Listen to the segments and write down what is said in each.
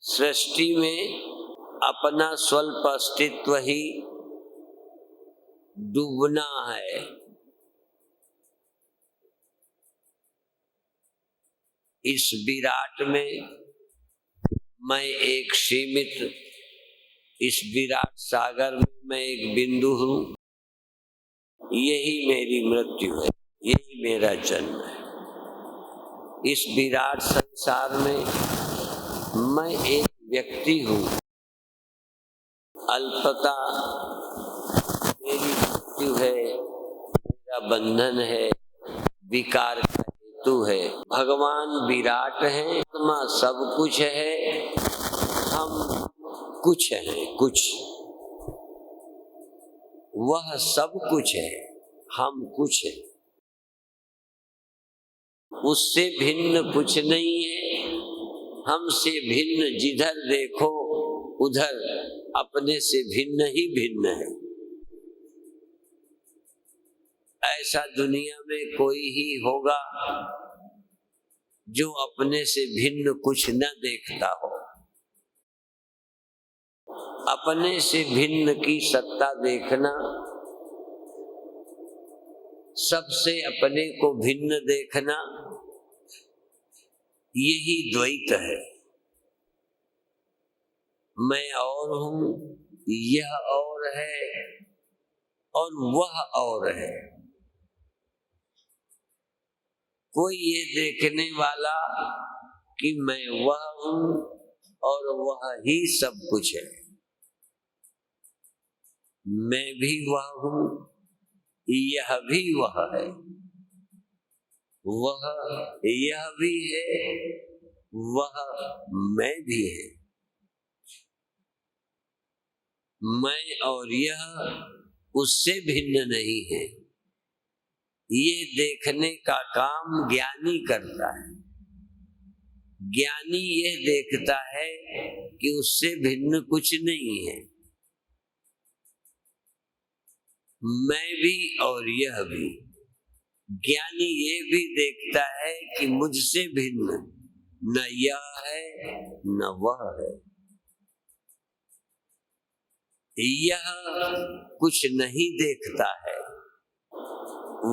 सृष्टि में अपना स्वल्प अस्तित्व ही डूबना है। इस विराट में मैं एक सीमित, इस विराट सागर में मैं एक बिंदु हूँ। यही मेरी मृत्यु है, यही मेरा जन्म है। इस विराट संसार में मैं एक व्यक्ति हूँ। अल्पता मेरी मृत्यु है, मेरा बंधन है, विकार का हेतु है। भगवान विराट है, आत्मा सब कुछ है, हम कुछ हैं। कुछ वह सब कुछ है, हम कुछ हैं। उससे भिन्न कुछ नहीं है। हमसे भिन्न जिधर देखो उधर अपने से भिन्न ही भिन्न है। ऐसा दुनिया में कोई ही होगा जो अपने से भिन्न कुछ न देखता हो। अपने से भिन्न की सत्ता देखना, सबसे अपने को भिन्न देखना, यही द्वैत है। मैं और हूँ, यह और है और वह और है। कोई ये देखने वाला कि मैं वह हूँ और वह ही सब कुछ है। मैं भी वह हूँ, यह भी वह है। वह यह भी है, वह मैं भी है। मैं और यह उससे भिन्न नहीं है। ये देखने का काम ज्ञानी करता है। ज्ञानी ये देखता है कि उससे भिन्न कुछ नहीं है। मैं भी और यह भी। ज्ञानी ये भी देखता है कि मुझसे भिन्न न यह है न वह है। यह कुछ नहीं देखता है,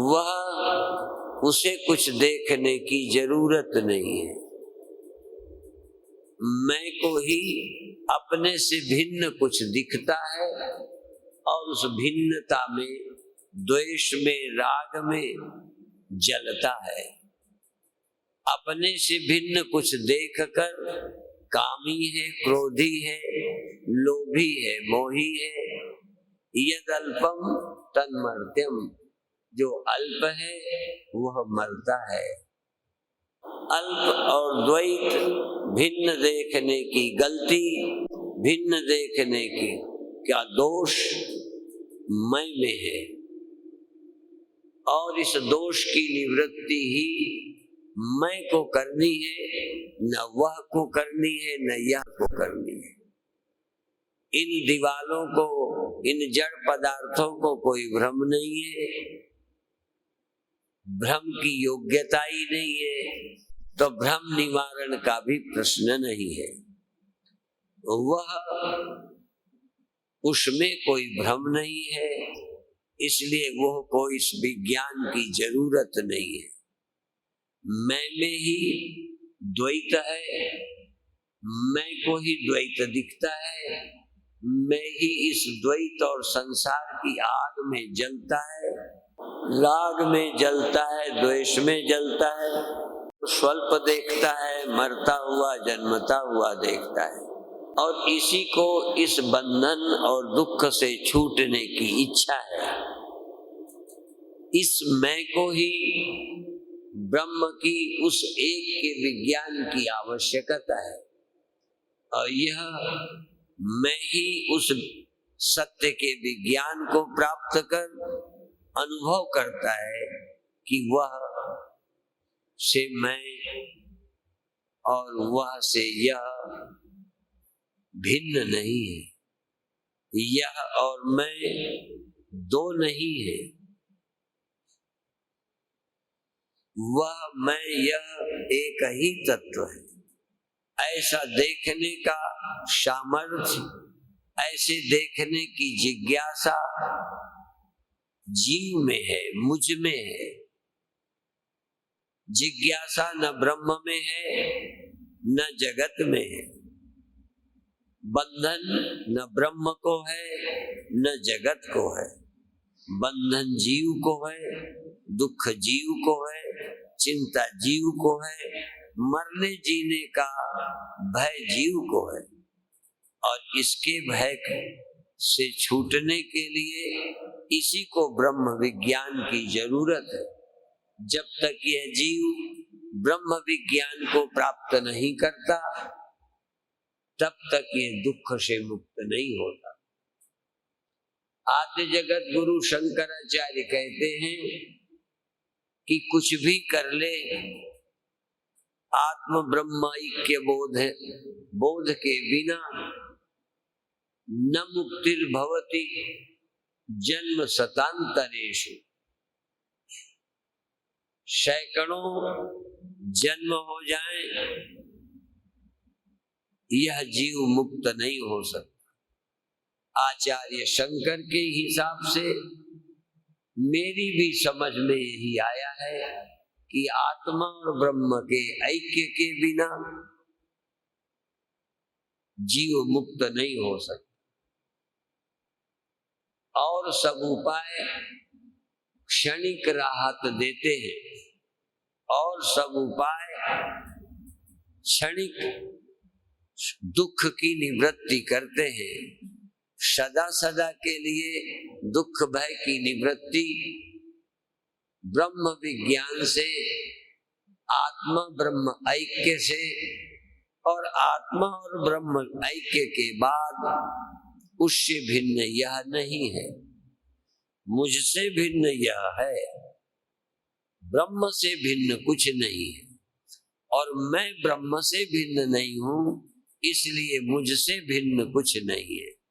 वह उसे कुछ देखने की जरूरत नहीं है। मैं को ही अपने से भिन्न कुछ दिखता है और उस भिन्नता में, द्वेष में, राग में जलता है। अपने से भिन्न कुछ देखकर कामी है, क्रोधी है, लोभी है, मोही है। यद अल्पम तन्मर्त्यम, जो अल्प है वह मरता है। अल्प और द्वैत, भिन्न देखने की गलती, भिन्न देखने की क्या दोष मैं में है। और इस दोष की निवृत्ति ही मैं को करनी है, न वह को करनी है, न यह को करनी है। इन दीवालों को, इन जड़ पदार्थों को कोई भ्रम नहीं है। भ्रम की योग्यता ही नहीं है, तो भ्रम निवारण का भी प्रश्न नहीं है। वह, उसमें कोई भ्रम नहीं है, इसलिए वह को इस विज्ञान की जरूरत नहीं है। मैं में ही द्वैत है, मैं को ही द्वैत दिखता है। मैं ही इस द्वैत और संसार की आग में जलता है, राग में जलता है, द्वेष में जलता है। स्वल्प देखता है, मरता हुआ जन्मता हुआ देखता है। और इसी को इस बंधन और दुख से छूटने की इच्छा है। इस मैं को ही ब्रह्म की उस एक के विज्ञान की आवश्यकता है। और यह मैं ही उस सत्य के विज्ञान को प्राप्त कर अनुभव करता है कि वह से मैं और वह से यह भिन्न नहीं है। यह और मैं दो नहीं है। वह मैं यह एक ही तत्व है। ऐसा देखने का सामर्थ्य, ऐसे देखने की जिज्ञासा जीव में है, मुझ में है। जिज्ञासा न ब्रह्म में है न जगत में है। बंधन न ब्रह्म को है न जगत को है। बंधन जीव को है, दुख जीव को है, चिंता जीव को है, मरने जीने का भय जीव को है। और इसके भय से छूटने के लिए इसी को ब्रह्म विज्ञान की जरूरत है। जब तक यह जीव ब्रह्म विज्ञान को प्राप्त नहीं करता तब तक यह दुख से मुक्त नहीं होता। आद्य जगत गुरु शंकराचार्य कहते हैं कि कुछ भी कर ले, आत्म ब्रह्म ऐक्य बोध के बिना न मुक्तिर्भवति जन्म शतांतरेषु। सैकड़ों जन्म हो जाएं, यह जीव मुक्त नहीं हो सकता। आचार्य शंकर के हिसाब से मेरी भी समझ में यही आया है कि आत्मा और ब्रह्म के ऐक्य के बिना जीव मुक्त नहीं हो सकता। और सब उपाय क्षणिक राहत देते हैं और सब उपाय क्षणिक दुख की निवृत्ति करते हैं। सदा सदा के लिए दुख भय की निवृत्ति ब्रह्म विज्ञान से, आत्मा ब्रह्म ऐक्य से, और आत्मा और ब्रह्म ऐक्य के बाद उससे भिन्न यह नहीं है, मुझसे भिन्न यह है, ब्रह्म से भिन्न कुछ नहीं है। और मैं ब्रह्म से भिन्न नहीं हूं, इसलिए मुझसे भिन्न कुछ नहीं है।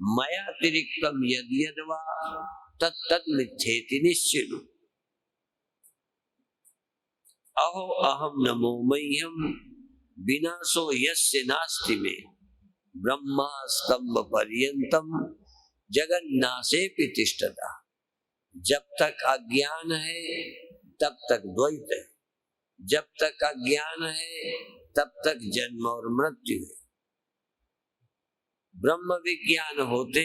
मयातिरिक्तम यद यद्वा तत्तद मिथ्येति निश्चिनु। अहो अहम नमो मह्यम विनाशो यस्य नास्ति में ब्रह्मा स्तंभ पर्यंतम जगन्नाशे तिष्ठता। जब तक अज्ञान है तब तक द्वैत है, जब तक अज्ञान है तब तक जन्म और मृत्यु है। ब्रह्म विज्ञान होते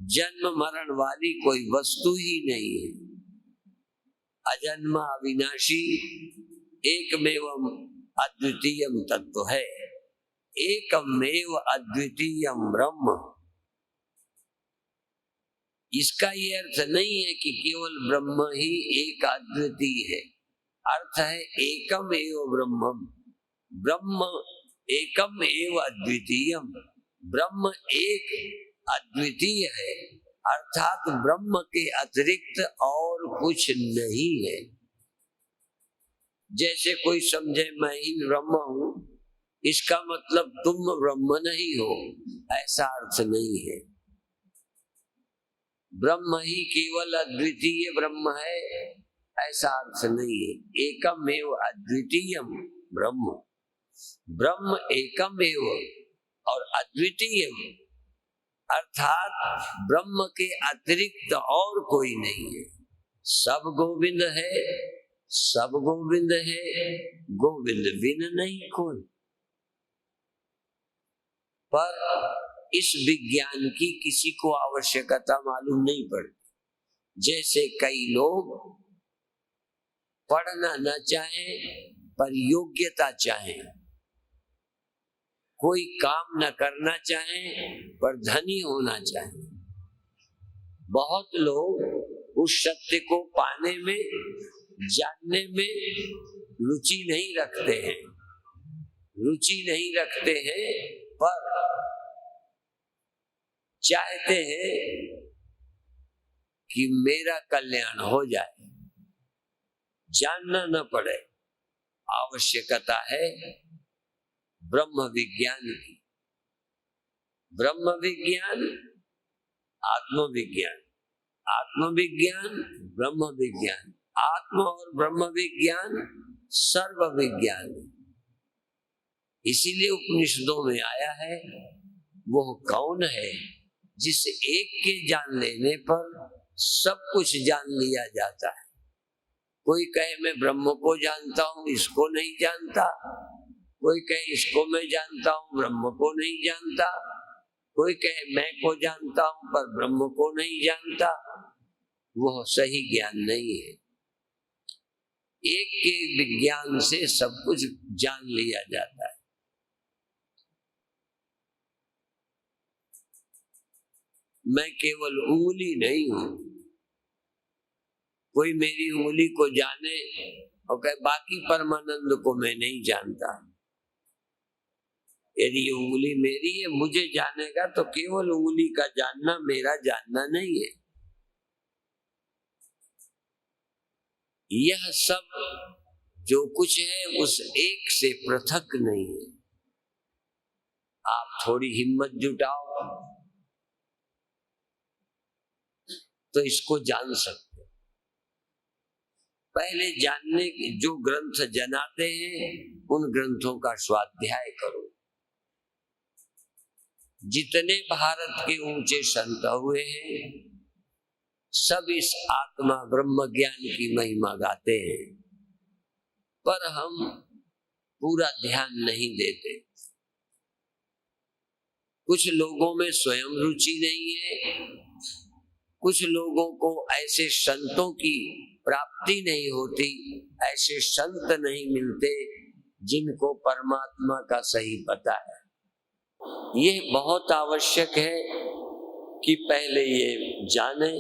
जन्म मरण वाली कोई वस्तु ही नहीं है। अजन्मा अविनाशी एकमेवम अद्वितीयम तत्व है। एकमेव अद्वितीयम ब्रह्म। इसका ये अर्थ नहीं है कि केवल ब्रह्म ही एक अद्वितीय है। अर्थ है एकम एव ब्रह्मम। ब्रह्म एकम एव अद्वितीयम। ब्रह्म एक अद्वितीय है, अर्थात ब्रह्म के अतिरिक्त और कुछ नहीं है। जैसे कोई समझे मैं ही ब्रह्म हूं, इसका मतलब तुम ब्रह्म नहीं हो, ऐसा अर्थ नहीं है। ब्रह्म ही केवल अद्वितीय ब्रह्म है, ऐसा अर्थ नहीं है। एकम एव अद्वितीयम ब्रह्म। ब्रह्म एकम एव और अद्वितीय, अर्थात ब्रह्म के अतिरिक्त और कोई नहीं है। सब गोविंद है, सब गोविंद है, गोविंद बिन नहीं कोई। पर इस विज्ञान की किसी को आवश्यकता मालूम नहीं पड़ती। जैसे कई लोग पढ़ना न चाहें पर योग्यता चाहें, कोई काम न करना चाहे पर धनी होना चाहे। बहुत लोग उस सत्य को पाने में, जानने में रुचि नहीं रखते हैं, रुचि नहीं रखते हैं, पर चाहते हैं कि मेरा कल्याण हो जाए, जानना न पड़े। आवश्यकता है ब्रह्म विज्ञान की। ब्रह्म विज्ञान, आत्मविज्ञान, आत्मविज्ञान, ब्रह्म विज्ञान, आत्मा और ब्रह्म विज्ञान सर्व विज्ञान। इसीलिए उपनिषदों में आया है, वो कौन है जिस एक के जान लेने पर सब कुछ जान लिया जाता है। कोई कहे मैं ब्रह्म को जानता हूँ, इसको नहीं जानता। कोई कहे इसको मैं जानता हूँ, ब्रह्म को नहीं जानता। कोई कहे मैं को जानता हूँ पर ब्रह्म को नहीं जानता। वह सही ज्ञान नहीं है। एक के विज्ञान से सब कुछ जान लिया जाता है। मैं केवल उंगली नहीं हूं। कोई मेरी उंगली को जाने और कहे बाकी परमानंद को मैं नहीं जानता। यदि ये उंगली मेरी है, मुझे जानेगा तो केवल उंगली का जानना मेरा जानना नहीं है। यह सब जो कुछ है उस एक से पृथक नहीं है। आप थोड़ी हिम्मत जुटाओ तो इसको जान सकते। पहले जानने के जो ग्रंथ जनाते हैं उन ग्रंथों का स्वाध्याय करो। जितने भारत के ऊंचे संत हुए हैं सब इस आत्मा ब्रह्म ज्ञान की महिमा गाते हैं, पर हम पूरा ध्यान नहीं देते। कुछ लोगों में स्वयं रुचि नहीं है, कुछ लोगों को ऐसे संतों की प्राप्ति नहीं होती, ऐसे संत नहीं मिलते जिनको परमात्मा का सही पता है। ये बहुत आवश्यक है कि पहले ये जाने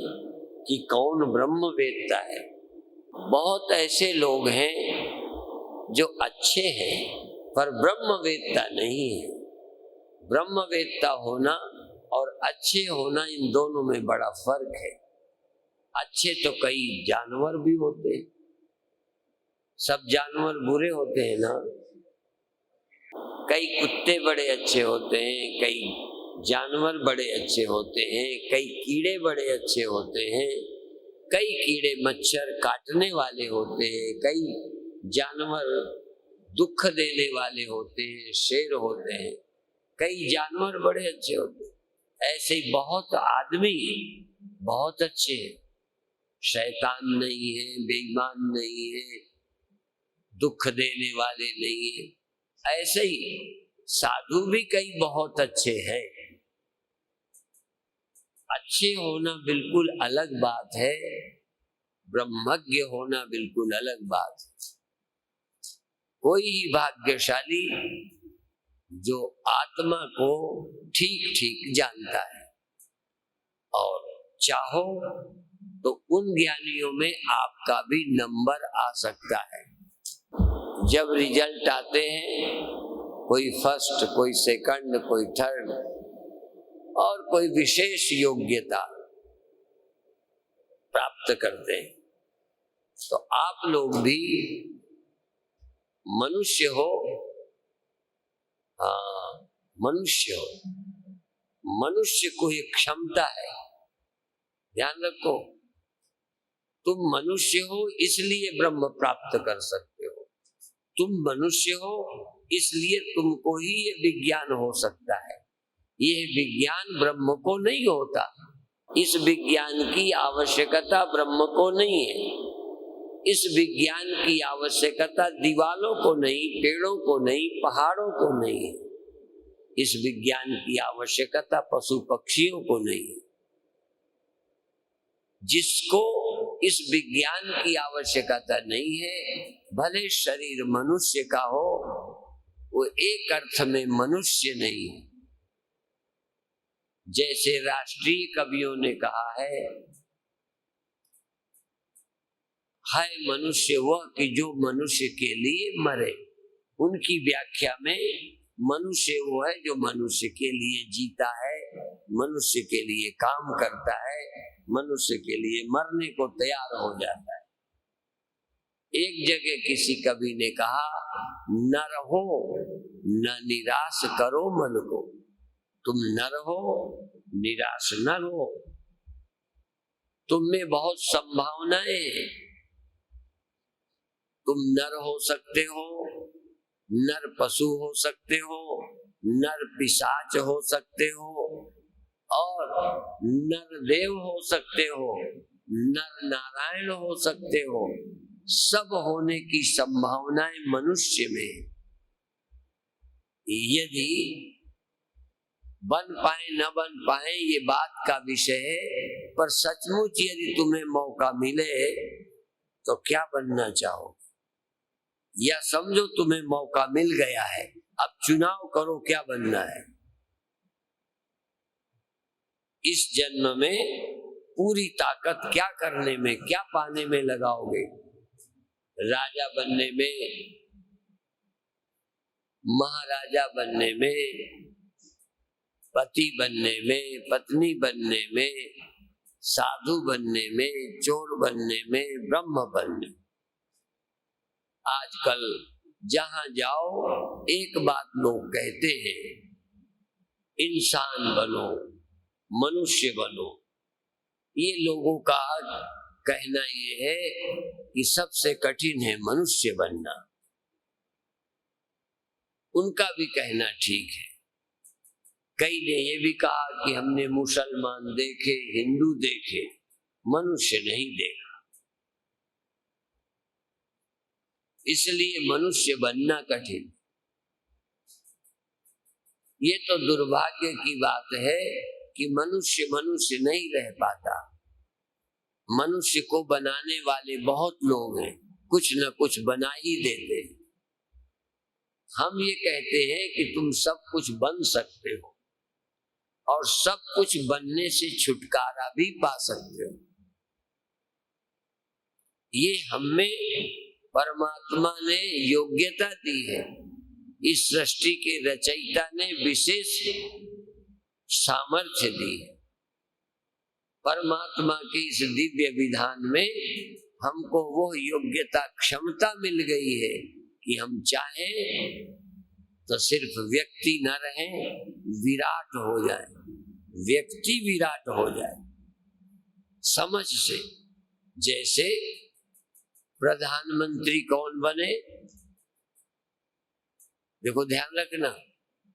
कि कौन ब्रह्म वेत्ता है। बहुत ऐसे लोग हैं जो अच्छे हैं पर ब्रह्म वेत्ता नहीं है। ब्रह्म वेत्ता होना और अच्छे होना, इन दोनों में बड़ा फर्क है। अच्छे तो कई जानवर भी होते हैं। सब जानवर बुरे होते हैं ना। कई कुत्ते बड़े अच्छे होते हैं, कई जानवर बड़े अच्छे होते हैं, कई कीड़े बड़े अच्छे होते हैं, कई कीड़े मच्छर काटने वाले होते हैं, कई जानवर दुख देने वाले होते हैं, शेर होते हैं, कई जानवर बड़े अच्छे होते हैं। ऐसे ही बहुत आदमी बहुत अच्छे हैं, शैतान नहीं है, बेईमान नहीं है, दुख देने वाले नहीं है। ऐसे ही साधु भी कई बहुत अच्छे हैं। अच्छे होना बिल्कुल अलग बात है, ब्रह्मज्ञ होना बिल्कुल अलग बात है। कोई ही भाग्यशाली जो आत्मा को ठीक ठीक जानता है। और चाहो तो उन ज्ञानियों में आपका भी नंबर आ सकता है। जब रिजल्ट आते हैं, कोई फर्स्ट, कोई सेकंड, कोई थर्ड और कोई विशेष योग्यता प्राप्त करते हैं, तो आप लोग भी मनुष्य हो। हाँ, मनुष्य हो। मनुष्य को एक क्षमता है, ध्यान रखो। तुम मनुष्य हो इसलिए ब्रह्म प्राप्त कर सकते हो। तुम मनुष्य हो इसलिए तुमको ही ये विज्ञान हो सकता है। यह विज्ञान ब्रह्म को नहीं होता। इस विज्ञान की आवश्यकता ब्रह्म को नहीं है। इस विज्ञान की आवश्यकता दीवालों को नहीं, पेड़ों को नहीं, पहाड़ों को नहीं है। इस विज्ञान की आवश्यकता पशु पक्षियों को नहीं है। जिसको इस विज्ञान की आवश्यकता नहीं है, भले शरीर मनुष्य का हो, वो एक अर्थ में मनुष्य नहीं है। जैसे राष्ट्रीय कवियों ने कहा है मनुष्य वह कि जो मनुष्य के लिए मरे। उनकी व्याख्या में मनुष्य वो है जो मनुष्य के लिए जीता है, मनुष्य के लिए काम करता है, मनुष्य के लिए मरने को तैयार हो जाता है। एक जगह किसी कवि ने कहा, न रहो न निराश करो मन को। तुम न रहो, निराश न रहो। तुम में बहुत संभावनाएं हैं। तुम नर हो सकते हो, नर पशु हो सकते हो, नर पिशाच हो सकते हो, और नर देव हो सकते हो, नर नारायण हो सकते हो। सब होने की संभावनाएं मनुष्य में है। यदि बन पाए न बन पाए ये बात का विषय है, पर सचमुच यदि तुम्हें मौका मिले तो क्या बनना चाहो, या समझो तुम्हें मौका मिल गया है, अब चुनाव करो क्या बनना है। इस जन्म में पूरी ताकत क्या करने में, क्या पाने में लगाओगे? राजा बनने में, महाराजा बनने में, पति बनने में, पत्नी बनने में, साधु बनने में, चोर बनने में, ब्रह्म बनने में। आजकल जहां जाओ एक बात लोग कहते हैं, इंसान बनो, मनुष्य बनो। ये लोगों का कहना ये है कि सबसे कठिन है मनुष्य बनना। उनका भी कहना ठीक है। कई ने ये भी कहा कि हमने मुसलमान देखे, हिंदू देखे, मनुष्य नहीं देखा, इसलिए मनुष्य बनना कठिन। ये तो दुर्भाग्य की बात है कि मनुष्य मनुष्य नहीं रह पाता। मनुष्य को बनाने वाले बहुत लोग हैं, कुछ न कुछ बना ही देते हैं। हम ये कहते हैं कि तुम सब कुछ बन सकते हो और सब कुछ बनने से छुटकारा भी पा सकते हो। ये हमें परमात्मा ने योग्यता दी है। इस सृष्टि के रचयिता ने विशेष सामर्थ्य दी है। परमात्मा के इस दिव्य विधान में हमको वो योग्यता, क्षमता मिल गई है कि हम चाहें तो सिर्फ व्यक्ति न रहें, विराट हो जाए, व्यक्ति विराट हो जाए समझ से। जैसे प्रधानमंत्री कौन बने? देखो ध्यान रखना,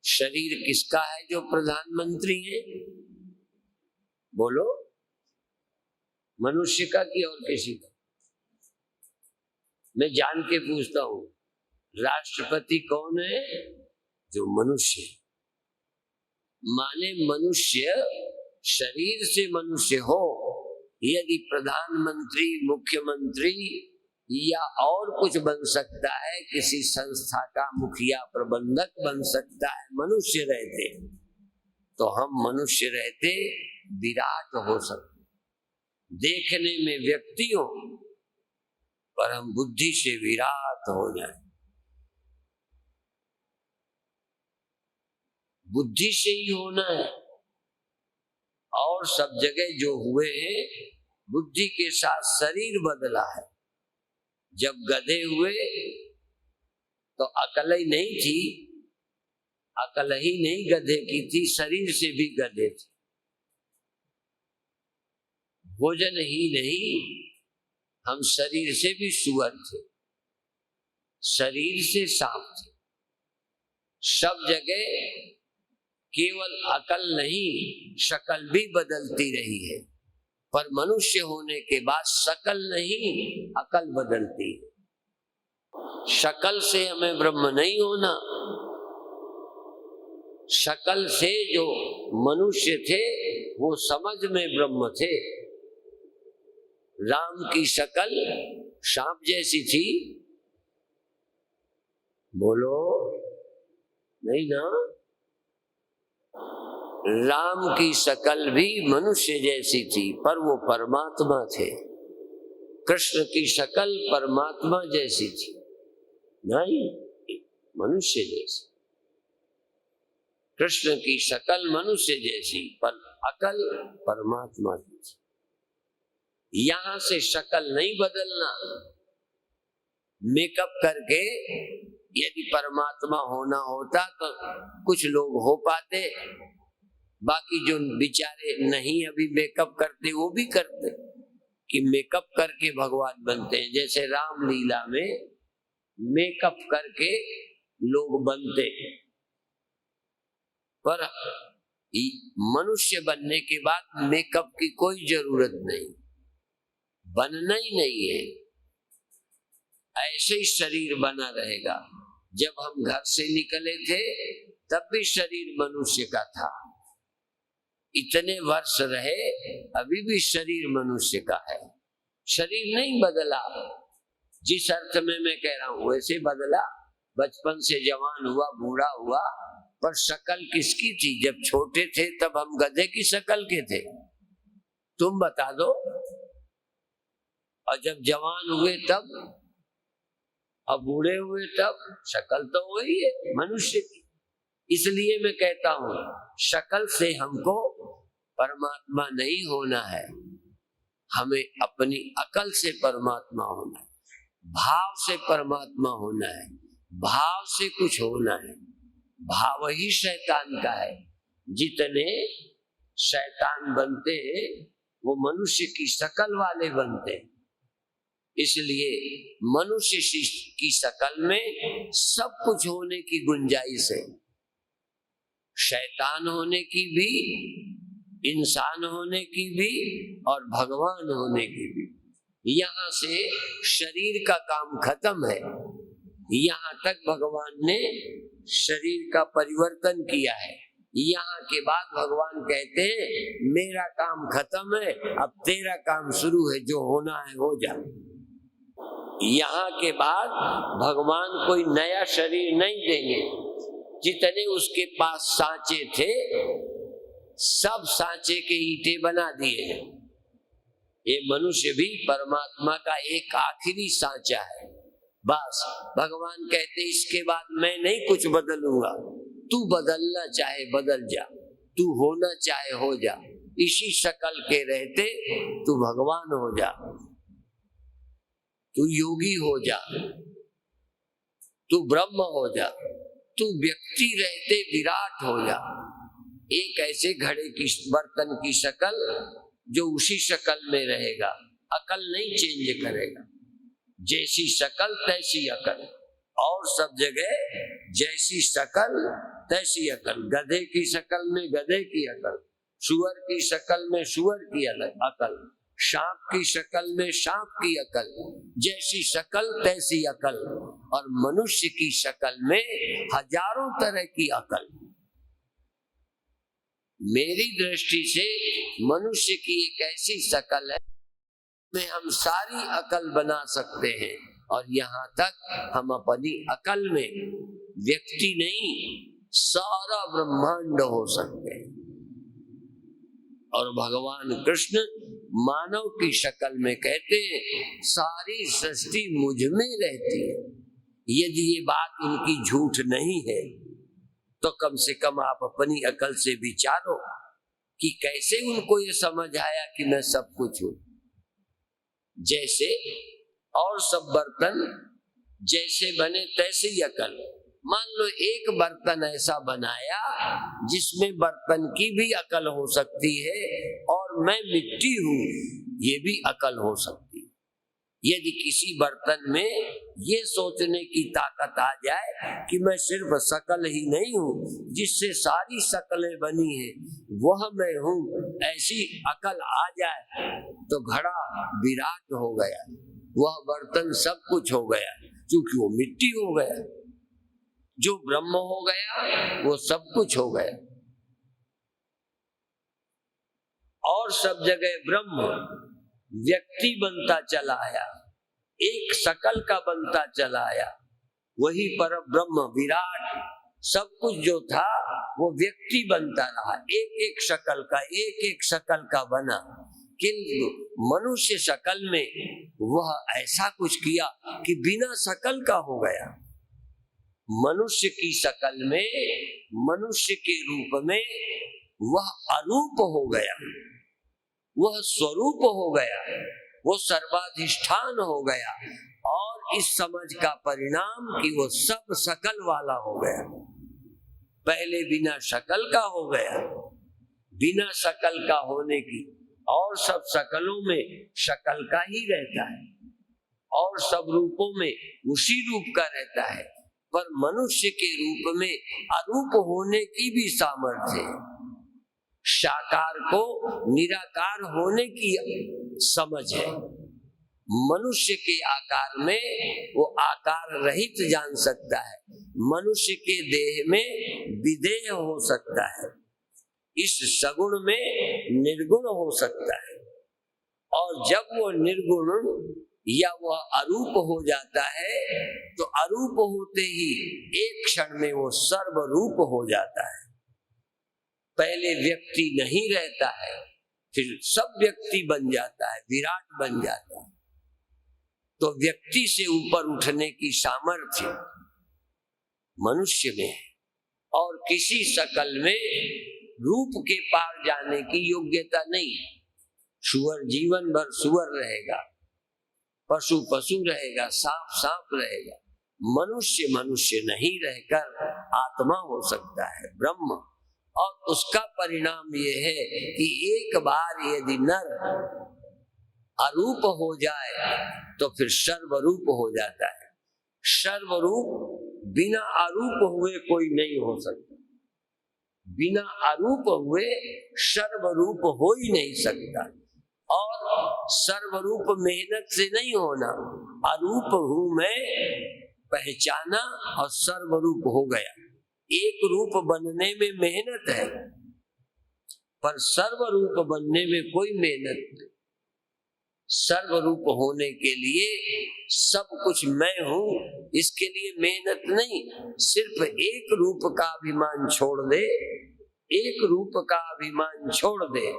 शरीर किसका है जो प्रधानमंत्री है? बोलो, मनुष्य का कि और किसी का? मैं जान के पूछता हूं, राष्ट्रपति कौन है? जो मनुष्य। माने मनुष्य शरीर से मनुष्य हो। यदि प्रधानमंत्री, मुख्यमंत्री या और कुछ बन सकता है, किसी संस्था का मुखिया, प्रबंधक बन सकता है मनुष्य रहते, तो हम मनुष्य रहते विराट हो सकते। देखने में व्यक्ति हो पर हम बुद्धि से विराट हो जाए। बुद्धि से ही होना है। और सब जगह जो हुए हैं, बुद्धि के साथ शरीर बदला है। जब गधे हुए तो अकल ही नहीं थी, अकल ही नहीं गधे की थी, शरीर से भी गधे थे। भोजन ही नहीं, हम शरीर से भी सुअर थे, शरीर से सांप थे। सब जगह केवल अकल नहीं, शकल भी बदलती रही है। पर मनुष्य होने के बाद शकल नहीं, अकल बदलती है। शकल से हमें ब्रह्म नहीं होना। शकल से जो मनुष्य थे वो समझ में ब्रह्म थे। राम की शकल सांप जैसी थी, बोलो नहीं ना? राम की शकल भी मनुष्य जैसी थी, पर वो परमात्मा थे। कृष्ण की शकल परमात्मा जैसी थी, नहीं मनुष्य जैसी। कृष्ण की शकल मनुष्य जैसी, पर अकल परमात्मा की थी। यहां से शकल नहीं बदलना। मेकअप करके यदि परमात्मा होना होता तो कुछ लोग हो पाते, बाकी जो बेचारे नहीं अभी मेकअप करते वो भी करते कि मेकअप करके भगवान बनते हैं। जैसे रामलीला में मेकअप करके लोग बनते, पर मनुष्य बनने के बाद मेकअप की कोई जरूरत नहीं, बनना ही नहीं है, ऐसे ही शरीर बना रहेगा। जब हम घर से निकले थे तब भी शरीर मनुष्य का था, इतने वर्ष रहे, अभी भी शरीर मनुष्य का है, शरीर नहीं बदला। जिस अर्थ में मैं कह रहा हूं वैसे बदला, बचपन से जवान हुआ, बूढ़ा हुआ, पर शक्ल किसकी थी? जब छोटे थे तब हम गधे की शक्ल के थे, तुम बता दो। और जब जवान हुए तब, अब बूढ़े हुए तब, शक्ल तो वही है मनुष्य की। इसलिए मैं कहता हूं शक्ल से हमको परमात्मा नहीं होना है, हमें अपनी अकल से परमात्मा होना है, भाव से परमात्मा होना है, भाव से कुछ होना है। भाव ही शैतान का है। जितने शैतान बनते हैं वो मनुष्य की शक्ल वाले बनते हैं। इसलिए मनुष्य की शक्ल में सब कुछ होने की गुंजाइश है, शैतान होने की भी, इंसान होने की भी, और भगवान होने की भी। यहाँ से शरीर का काम खत्म है, यहाँ तक भगवान ने शरीर का परिवर्तन किया है। यहाँ के बाद भगवान कहते हैं मेरा काम खत्म है, अब तेरा काम शुरू है, जो होना है हो जा। यहाँ के बाद भगवान कोई नया शरीर नहीं देंगे। जितने उसके पास सांचे थे सब सांचे के ईंटे बना दिए हैं। ये मनुष्य भी परमात्मा का एक आखिरी सांचा है। बस भगवान कहते इसके बाद मैं नहीं कुछ बदलूंगा, तू बदलना चाहे बदल जा, तू होना चाहे हो जा, इसी शक्ल के रहते तू भगवान हो जा, तू योगी हो जा, तू ब्रह्म हो जा, तू व्यक्ति रहते विराट हो जा। एक ऐसे घड़े की बर्तन की शक्ल जो उसी शक्ल में रहेगा, अकल नहीं चेंज करेगा, जैसी शक्ल तैसी अकल, और सब जगह जैसी शक्ल तैसी अकल। गधे की शक्ल में गधे की अकल, सुअर की शक्ल में सुअर की अकल, सांप की शक्ल में सांप की अकल, जैसी शक्ल तैसी अकल। और मनुष्य की शक्ल में हजारों तरह की अकल। मेरी दृष्टि से मनुष्य की एक ऐसी शक्ल है में हम सारी अकल बना सकते हैं, और यहाँ तक हम अपनी अकल में व्यक्ति नहीं सारा ब्रह्मांड हो सकते हैं। और भगवान कृष्ण मानव की शक्ल में कहते हैं सारी सृष्टि मुझ में रहती है। यदि ये बात उनकी झूठ नहीं है तो कम से कम आप अपनी अकल से विचारो कि कैसे उनको ये समझ आया कि मैं सब कुछ हूं। जैसे और सब बर्तन जैसे बने तैसे ही अकल। मान लो एक बर्तन ऐसा बनाया जिसमें बर्तन की भी अकल हो सकती है, और मैं मिट्टी हूं, ये भी अकल हो सकती है। यदि किसी बर्तन में ये सोचने की ताकत आ जाए कि मैं सिर्फ शकल ही नहीं हूँ, जिससे सारी शक्लें बनी है वह मैं हूँ, ऐसी अकल आ जाए तो घड़ा विराट हो गया, वह बर्तन सब कुछ हो गया, क्योंकि वो मिट्टी हो गया। जो ब्रह्म हो गया वो सब कुछ हो गया। और सब जगह ब्रह्म व्यक्ति बनता चला आया, एक शकल का बनता चला आया। वही पर ब्रह्म विराट सब कुछ जो था वो व्यक्ति बनता रहा, एक एक शकल का, एक एक शकल का बना। किंतु मनुष्य शकल में वह ऐसा कुछ किया कि बिना शकल का हो गया। मनुष्य की शकल में, मनुष्य के रूप में वह अरूप हो गया, वह स्वरूप हो गया, वो सर्वाधिष्ठान हो गया। और इस समझ का परिणाम कि वो सब शकल वाला हो गया। पहले बिना शकल का हो गया, बिना शकल का होने की, और सब शकलों में शकल का ही रहता है, और सब रूपों में उसी रूप का रहता है। पर मनुष्य के रूप में अरूप होने की भी सामर्थ्य है। साकार को निराकार होने की समझ है। मनुष्य के आकार में वो आकार रहित जान सकता है, मनुष्य के देह में विदेह हो सकता है, इस सगुण में निर्गुण हो सकता है। और जब वो निर्गुण या वह अरूप हो जाता है तो अरूप होते ही एक क्षण में वो सर्वरूप हो जाता है। पहले व्यक्ति नहीं रहता है, फिर सब व्यक्ति बन जाता है, विराट बन जाता है। तो व्यक्ति से ऊपर उठने की सामर्थ्य मनुष्य में है और किसी शकल में रूप के पार जाने की योग्यता नहीं है। सुअर जीवन भर सुअर रहेगा, पशु पशु रहेगा, सांप सांप रहेगा। मनुष्य मनुष्य नहीं रहकर आत्मा हो सकता है, ब्रह्म। और उसका परिणाम यह है कि एक बार यदि नर अरूप हो जाए तो फिर सर्वरूप हो जाता है। सर्वरूप बिना अरूप हुए कोई नहीं हो सकता, बिना अरूप हुए सर्वरूप हो ही नहीं सकता। और सर्वरूप मेहनत से नहीं होना, अरूप हूं मैं पहचाना और सर्वरूप हो गया। एक रूप बनने में मेहनत है, पर सर्वरूप बनने में कोई मेहनत नहीं। सर्वरूप होने के लिए सब कुछ मैं हूं, इसके लिए मेहनत नहीं। सिर्फ एक रूप का अभिमान छोड़ दे, एक रूप का अभिमान छोड़ दे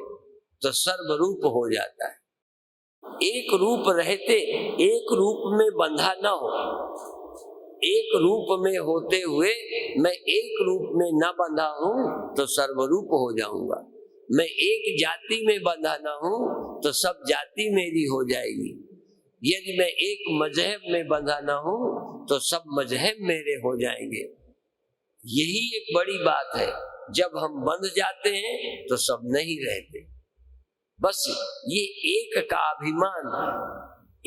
तो सर्वरूप हो जाता है। एक रूप रहते एक रूप में बंधा न हो, एक रूप में होते हुए मैं एक रूप में न बंधा हूं तो सर्वरूप हो जाऊंगा। मैं एक जाति में बंधा न हूं तो सब जाति मेरी हो जाएगी। यदि मैं एक मजहब में बंधा न हूं तो सब मजहब मेरे हो जाएंगे। यही एक बड़ी बात है। जब हम बंध जाते हैं तो सब नहीं रहते। बस ये एक का अभिमान,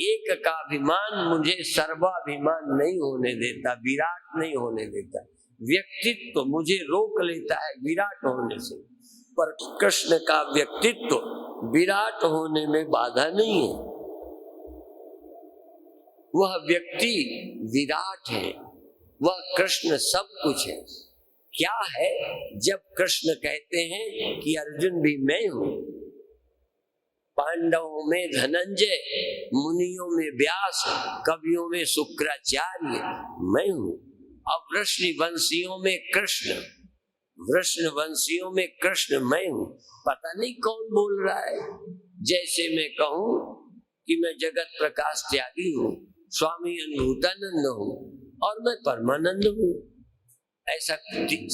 एक का अभिमान मुझे सर्वाभिमान नहीं होने देता, विराट नहीं होने देता। व्यक्तित्व तो मुझे रोक लेता है विराट होने से, पर कृष्ण का व्यक्तित्व तो विराट होने में बाधा नहीं है। वह व्यक्ति विराट है, वह कृष्ण सब कुछ है। क्या है? जब कृष्ण कहते हैं कि अर्जुन भी मैं हूं, पांडवों में धनंजय, मुनियों में व्यास, कवियों में शुक्राचार्य मैं हूं। अब वृष्णिवंशियों में कृष्ण, वृष्णिवंशियों में कृष्ण मैं हूं। पता नहीं कौन बोल रहा है। जैसे मैं कहूं कि मैं जगत प्रकाश त्यागी हूं, स्वामी अनुभूतानंद हूं और मैं परमानंद हूं, ऐसा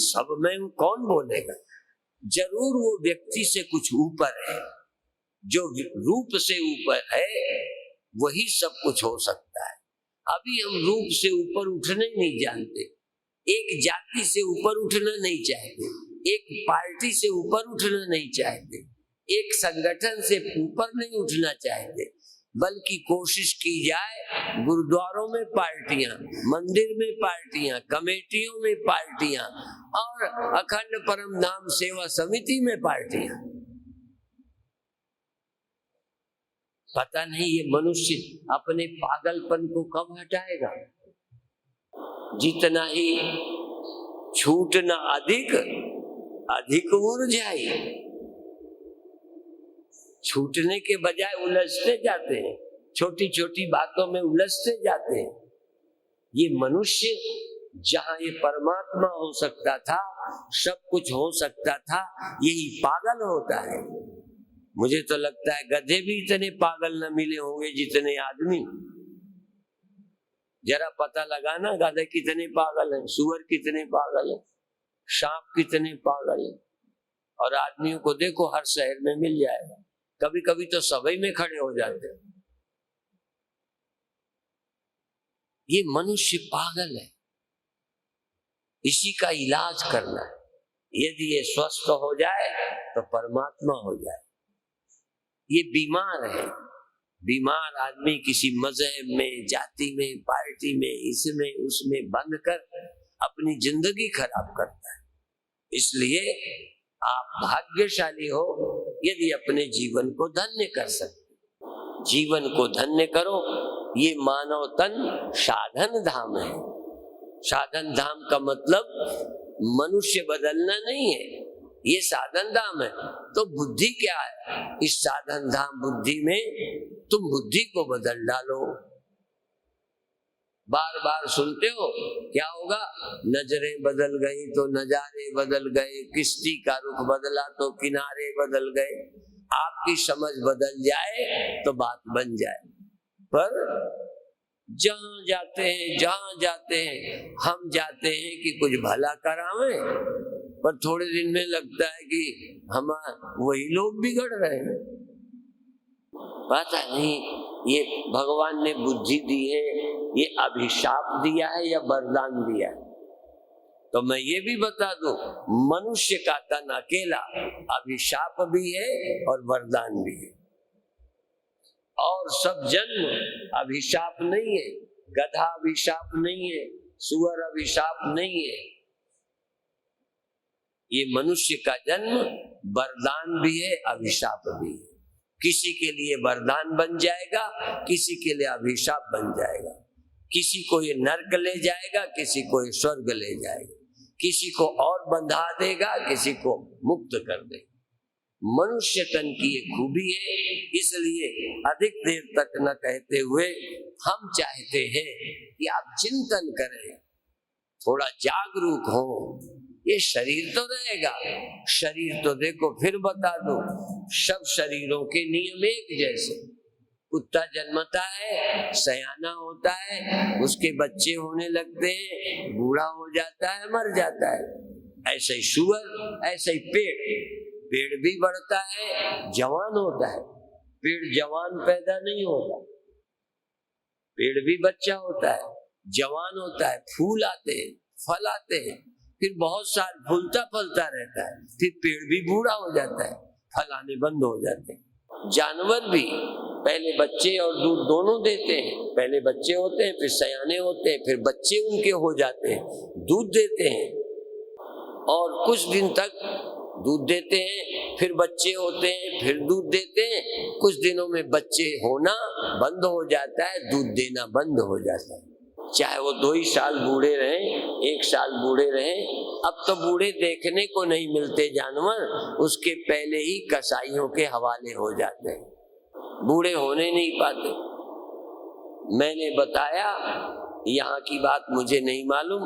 सब मैं हूं, कौन बोलेगा? जरूर वो व्यक्ति से कुछ ऊपर है। जो रूप से ऊपर है वही सब कुछ हो सकता है। अभी हम रूप से ऊपर उठने नहीं जानते, एक जाति से ऊपर उठना नहीं चाहते, एक पार्टी से ऊपर उठना नहीं चाहते, एक संगठन से ऊपर नहीं उठना चाहते, बल्कि कोशिश की जाए गुरुद्वारों में पार्टियां, मंदिर में पार्टियां, कमेटियों में पार्टियां और अखंड परम नाम सेवा समिति में पार्टियां। पता नहीं ये मनुष्य अपने पागलपन को कब हटाएगा। जितना ही छूटना अधिक, अधिक मुरझाई। छूटने के बजाय उलझते जाते हैं, छोटी छोटी बातों में उलझते जाते हैं। ये मनुष्य जहां ये परमात्मा हो सकता था, सब कुछ हो सकता था, यही पागल होता है। मुझे तो लगता है गधे भी इतने पागल न मिले होंगे जितने आदमी। जरा पता लगाना गधे कितने पागल हैं, सुअर कितने पागल हैं, सांप कितने पागल हैं। और आदमियों को देखो हर शहर में मिल जाएगा, कभी कभी तो सभा में खड़े हो जाते हैं। ये मनुष्य पागल है, इसी का इलाज करना है। यदि ये स्वस्थ हो जाए तो परमात्मा हो जाए। ये बीमार है, बीमार आदमी किसी मजहब में, जाति में, पार्टी में, इसमें उसमें बंध कर अपनी जिंदगी खराब करता है। इसलिए आप भाग्यशाली हो यदि अपने जीवन को धन्य कर सकते। जीवन को धन्य करो। ये मानव तन साधन धाम है। साधन धाम का मतलब मनुष्य बदलना नहीं है, ये साधन धाम है। तो बुद्धि क्या है? इस साधन धाम बुद्धि में तुम बुद्धि को बदल डालो। बार बार सुनते हो क्या होगा? नजरें बदल गई तो नजारे बदल गए, किश्ती का रुख बदला तो किनारे बदल गए। आपकी समझ बदल जाए तो बात बन जाए। पर जहाँ जाते हैं हम जाते हैं कि कुछ भला करावें, पर थोड़े दिन में लगता है कि हम वही लोग बिगड़ रहे हैं। पता नहीं ये भगवान ने बुद्धि दी है, ये अभिशाप दिया है या वरदान दिया है। तो मैं ये भी बता दूं, मनुष्य का तन अकेला अभिशाप भी है और वरदान भी है। और सब जन्म अभिशाप नहीं है, गधा अभिशाप नहीं है, सुअर अभिशाप नहीं है। ये मनुष्य का जन्म वरदान भी है, अभिशाप भी है। किसी के लिए वरदान बन जाएगा, किसी के लिए अभिशाप बन जाएगा। किसी को ये नर्क ले जाएगा, किसी को ये स्वर्ग ले जाएगा, किसी को और बंधा देगा, किसी को मुक्त कर देगा। मनुष्य तन की ये खूबी है। इसलिए अधिक देर तक न कहते हुए हम चाहते हैं कि आप चिंतन करें, थोड़ा जागरूक हो। ये शरीर तो रहेगा, शरीर तो देखो फिर बता दो, सब शरीरों के नियम एक जैसे। कुत्ता जन्मता है, सयाना होता है, उसके बच्चे होने लगते हैं, बूढ़ा हो जाता है, मर जाता है। ऐसे ही सुअर, ऐसे ही पेड़ भी बढ़ता है, जवान होता है। पेड़ जवान पैदा नहीं होता, पेड़ भी बच्चा होता है, जवान होता है, फूल आते हैं, फल आते हैं, फिर बहुत साल फूलता फलता रहता है, फिर पेड़ भी बूढ़ा हो जाता है, फल आने बंद हो जाते हैं। जानवर भी पहले बच्चे और दूध दोनों देते हैं। पहले बच्चे होते हैं, फिर सयाने होते हैं, फिर बच्चे उनके हो जाते हैं, दूध देते हैं और कुछ दिन तक दूध देते हैं, फिर बच्चे होते हैं, फिर दूध देते हैं। कुछ दिनों में बच्चे होना बंद हो जाता है, दूध देना बंद हो जाता है। चाहे वो 2 ही साल बूढ़े रहें, 1 साल बूढ़े रहें। अब तो बूढ़े देखने को नहीं मिलते जानवर, उसके पहले ही कसाईयों के हवाले हो जाते हैं, बूढ़े होने नहीं पाते। मैंने बताया, यहाँ की बात मुझे नहीं मालूम,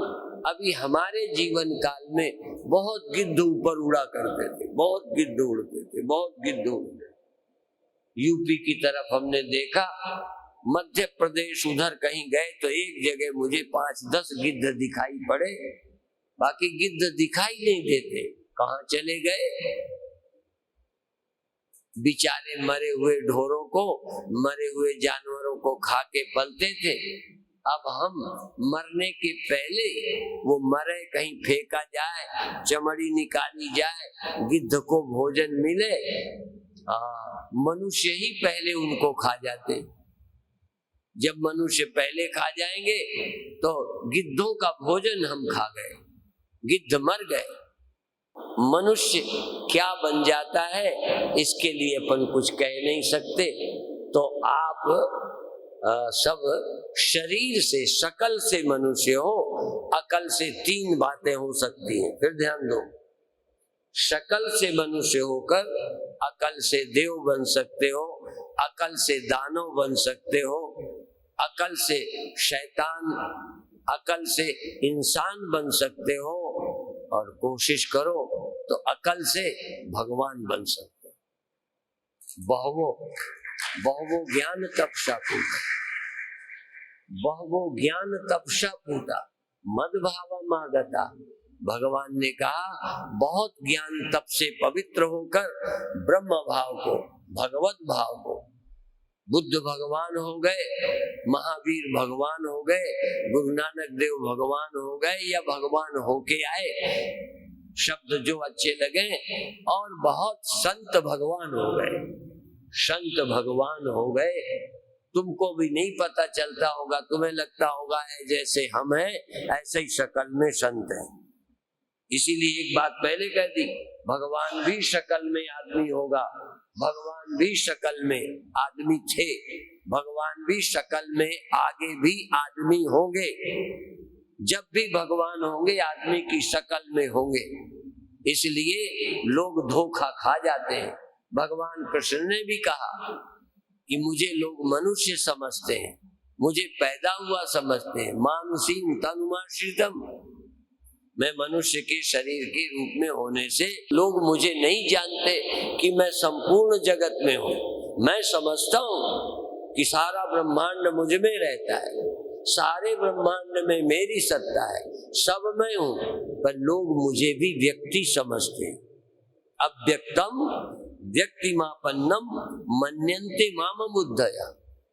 अभी हमारे जीवन काल में बहुत गिद्ध ऊपर उड़ा करते थे, बहुत गिद्ध उड़ते थे, बहुत गिद्ध उड़ते। यूपी की तरफ हमने देखा, मध्य प्रदेश उधर कहीं गए तो एक जगह मुझे 5-10 गिद्ध दिखाई पड़े, बाकी गिद्ध दिखाई नहीं देते, कहाँ चले गए? बेचारे मरे हुए ढोरों को, मरे हुए जानवरों को खा के पलते थे। अब हम मरने के पहले वो मरे कहीं फेंका जाए, चमड़ी निकाली जाए, गिद्ध को भोजन मिले। मनुष्य ही पहले उनको खा जाते। जब मनुष्य पहले खा जाएंगे तो गिद्धों का भोजन हम खा गए, गिद्ध मर गए। मनुष्य क्या बन जाता है इसके लिए अपन कुछ कह नहीं सकते। तो आप सब शरीर से, शकल से मनुष्य हो, अकल से 3 बातें हो सकती हैं। फिर ध्यान दो, शकल से मनुष्य होकर अकल से देव बन सकते हो, अकल से दानव बन सकते हो, अकल से शैतान, अकल से इंसान बन सकते हो, और कोशिश करो तो अकल से भगवान बन सकते हो। बहवो ज्ञान तपसा पूता, बहवो ज्ञान तपसा पूता, मद्भावमागता। भगवान ने कहा बहुत ज्ञान तप से पवित्र होकर ब्रह्म भाव को, भगवत भाव को, बुद्ध भगवान हो गए, महावीर भगवान हो गए, गुरु नानक देव भगवान हो गए, या भगवान होके आए, शब्द जो अच्छे लगे, और बहुत संत भगवान हो गए। संत भगवान हो गए, तुमको भी नहीं पता चलता होगा, तुम्हें लगता होगा जैसे हम हैं ऐसे ही शक्ल में संत है। इसीलिए एक बात पहले कह दी, भगवान भी शक्ल में आदमी होगा, भगवान भी शक्ल में आदमी थे, भगवान भी शक्ल में आगे भी आदमी होंगे। जब भी भगवान होंगे आदमी की शक्ल में होंगे, इसलिए लोग धोखा खा जाते हैं। भगवान कृष्ण ने भी कहा कि मुझे लोग मनुष्य समझते हैं, मुझे पैदा हुआ समझते हैं, मानुषीम तनुमाश्रितम, मैं मनुष्य के शरीर के रूप में होने से लोग मुझे नहीं जानते कि मैं संपूर्ण जगत में हूँ। मैं समझता हूँ कि सारा ब्रह्मांड मुझ में रहता है, सारे ब्रह्मांड में मेरी सत्ता है, सब मैं हूँ, पर लोग मुझे भी व्यक्ति समझते हैं। अव्यक्तम व्यक्तिमापन्नम मन्यन्ते माम बुद्धया,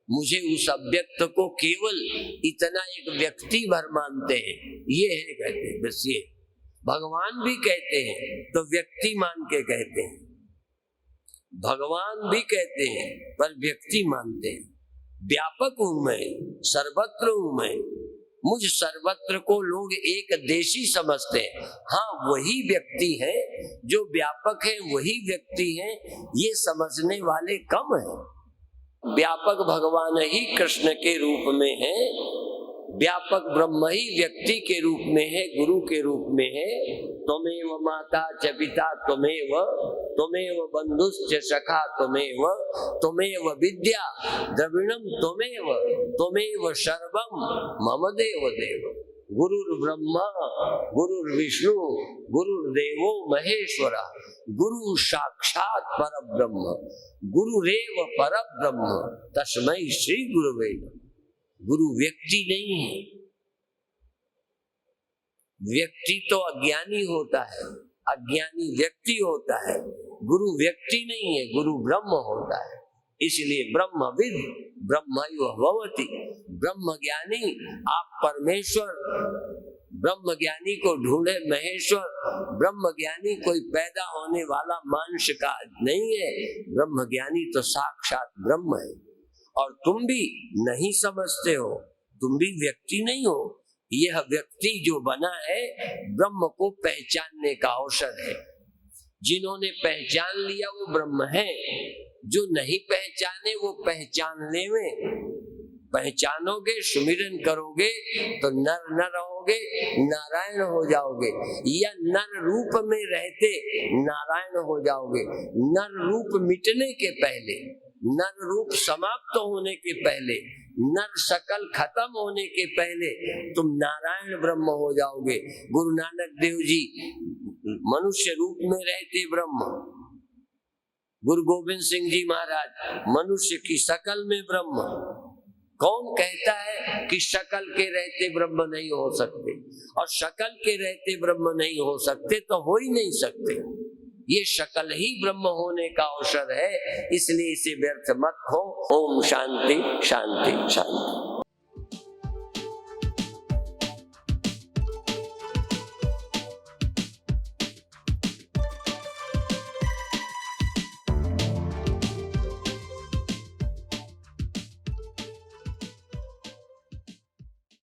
मुझे उस अव्यक्त को केवल इतना एक व्यक्ति भर मानते हैं, ये है कहते हैं। बस ये भगवान भी कहते हैं तो व्यक्ति मान के कहते हैं, भगवान भी कहते हैं पर व्यक्ति मानते हैं। व्यापक हूं मैं, सर्वत्र हूं मैं, मुझ सर्वत्र को लोग एक देशी समझते हैं। हाँ, वही व्यक्ति है जो व्यापक है, वही व्यक्ति है, ये समझने वाले कम हैं। व्यापक भगवान ही कृष्ण के रूप में है, व्यापक ब्रह्म ही व्यक्ति के रूप में है, गुरु के रूप में है। त्वमेव माता च पिता त्वमेव, त्वमेव बंधुश्च सखा त्वमेव, त्वमेव विद्या द्रविणम त्वमेव, त्वमेव सर्वम मम देव देव। गुरुर्ब्रह्मा गुरुर्विष्णु गुरुर्देवो महेश्वरा, गुरु साक्षात परब्रह्म, गुरुरेव परब्रह्म तस्मै श्री गुरुवे नमः। गुरु व्यक्ति नहीं है, व्यक्ति तो अज्ञानी होता है, अज्ञानी व्यक्ति होता है, गुरु व्यक्ति नहीं है, गुरु ब्रह्म होता है। इसलिए ब्रह्मविद ब्रह्मैव भवति, ब्रह्म ज्ञानी आप परमेश्वर, ब्रह्म ज्ञानी को ढूंढे महेश्वर, ब्रह्म ज्ञानी कोई पैदा होने वाला मानुष का नहीं है, ब्रह्म ज्ञानी तो साक्षात ब्रह्म है। और तुम भी नहीं समझते हो, तुम भी व्यक्ति नहीं हो, यह व्यक्ति जो बना है ब्रह्म को पहचानने का अवसर है। जिन्होंने पहचान लिया वो ब्रह्म है, जो नहीं पहचाने वो पहचानने में, पहचानोगे सुमिरन करोगे तो नर न रहोगे, नारायण हो जाओगे, या नर रूप में रहते नारायण हो जाओगे। नर रूप मिटने के पहले, नर रूप समाप्त होने के पहले, नर शकल खत्म होने के पहले तुम नारायण ब्रह्म हो जाओगे। गुरु नानक देव जी मनुष्य रूप में रहते ब्रह्म, गुरु गोविंद सिंह जी महाराज मनुष्य की शकल में ब्रह्म। कौन कहता है कि शकल के रहते ब्रह्म नहीं हो सकते, और शकल के रहते ब्रह्म नहीं हो सकते तो हो ही नहीं सकते। ये शकल ही ब्रह्म होने का अवसर है, इसलिए इसे व्यर्थ मत हो। ओम शांति शांति शांति।